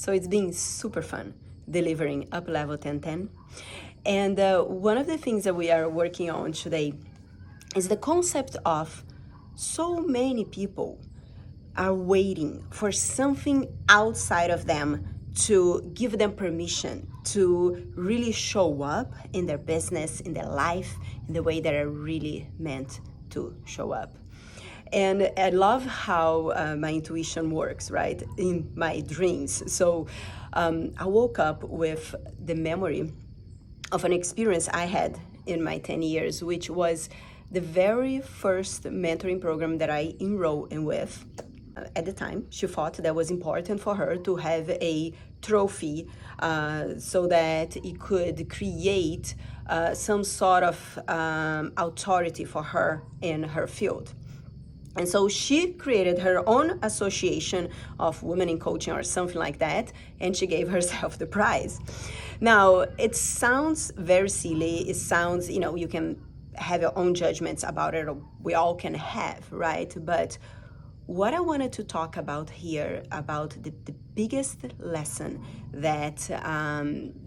So it's been super fun delivering Uplevel 1010. And one of the things that we are working on today is the concept of so many people are waiting for something outside of them to give them permission to really show up in their business, in their life, in the way that are really meant to show up. And I love how my intuition works, right? In my dreams. So I woke up with the memory of an experience I had in my 10 years, which was the very first mentoring program that I enrolled in with. At the time, she thought that was important for her to have a trophy so that it could create some sort of authority for her in her field. And so she created her own association of women in coaching or something like that, and she gave herself the prize. Now, it sounds very silly. It sounds, you can have your own judgments about it, or we all can have, right? But what I wanted to talk about here, about the biggest lesson that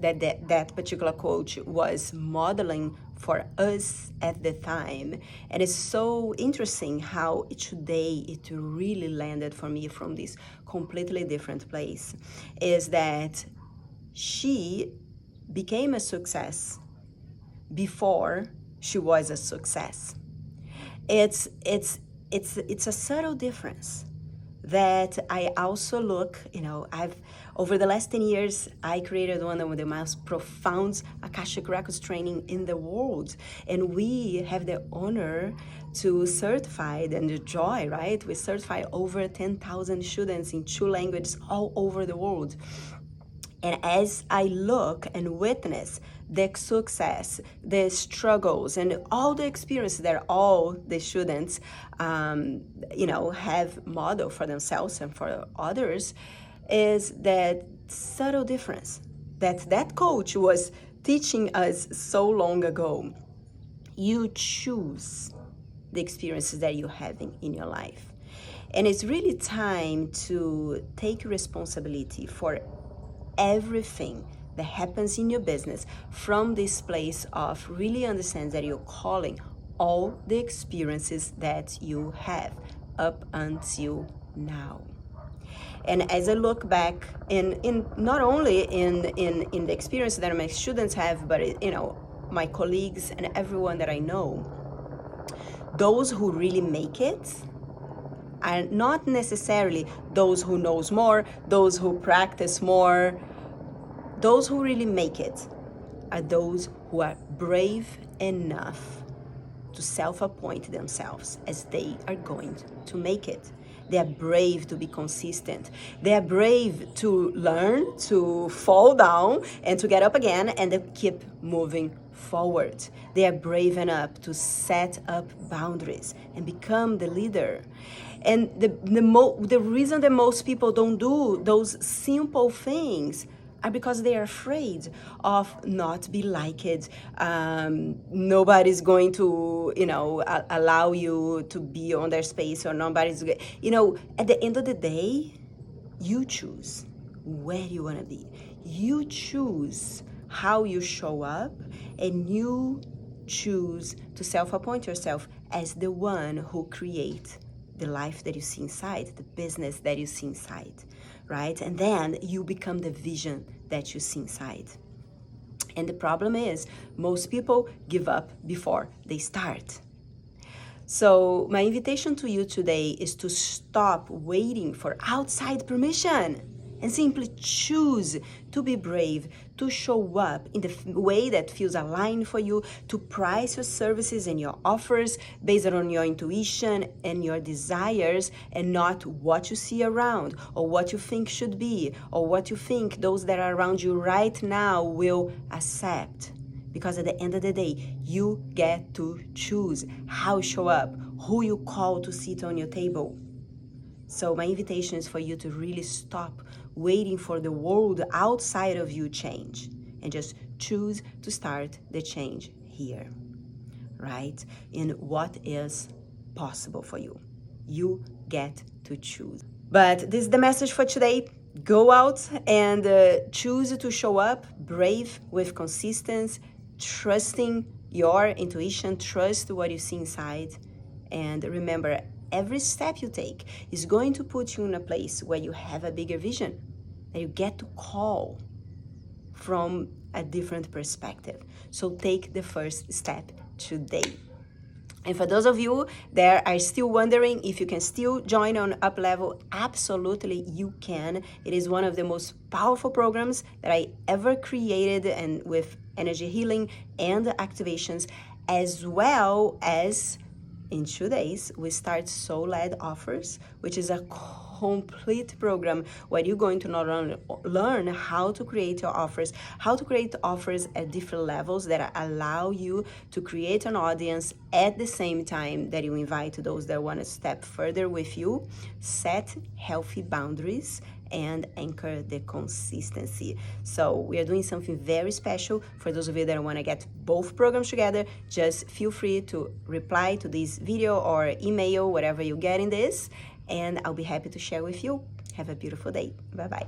that particular coach was modeling for us at the time, and it's so interesting how today it really landed for me from this completely different place, is that she became a success before she was a success. It's a subtle difference that I also look, I've, over the last 10 years, I created one of the most profound Akashic Records training in the world. And we have the honor to certify, and the joy, right? We certify over 10,000 students in 2 languages all over the world. And as I look and witness the success, the struggles, and all the experiences that all the students, have modeled for themselves and for others, is that subtle difference that coach was teaching us so long ago. You choose the experiences that you're having in your life. And it's really time to take responsibility for everything that happens in your business from this place of really understand that you're calling all the experiences that you have up until now. And as I look back in not only in the experience that my students have, but my colleagues and everyone that I know, those who really make it are not necessarily those who knows more, those who practice more. Those who really make it are those who are brave enough to self-appoint themselves as they are going to make it. They are brave to be consistent. They are brave to learn, to fall down, and to get up again, and to keep moving forward. They are brave enough to set up boundaries and become the leader. And the reason that most people don't do those simple things are because they are afraid of not be liked. Nobody's going to, allow you to be on their space, or nobody's, at the end of the day, you choose where you want to be. You choose how you show up, and you choose to self-appoint yourself as the one who creates the life that you see inside, the business that you see inside, right? And then you become the vision that you see inside. And the problem is, most people give up before they start. So my invitation to you today is to stop waiting for outside permission and simply choose to be brave, to show up in the way that feels aligned for you, to price your services and your offers based on your intuition and your desires, and not what you see around, or what you think should be, or what you think those that are around you right now will accept. Because at the end of the day, you get to choose how you show up, who you call to sit on your table. So my invitation is for you to really stop waiting for the world outside of you change, and just choose to start the change here, right? In what is possible for you. You get to choose. But this is the message for today. Go out and choose to show up brave with consistency, trusting your intuition, trust what you see inside. And remember, every step you take is going to put you in a place where you have a bigger vision, that you get to call from a different perspective. So take the first step today. And for those of you that are still wondering if you can still join on UpLevel, absolutely you can. It is one of the most powerful programs that I ever created, and with energy healing and activations, as well as in 2 days, we start soul-led offers, which is a complete program where you're going to not only learn how to create your offers, how to create offers at different levels that allow you to create an audience at the same time that you invite those that want to step further with you, set healthy boundaries, and anchor the consistency. So we are doing something very special. For those of you that want to get both programs together, just feel free to reply to this video or email, whatever you get in this, and I'll be happy to share with you. Have a beautiful day. Bye-bye.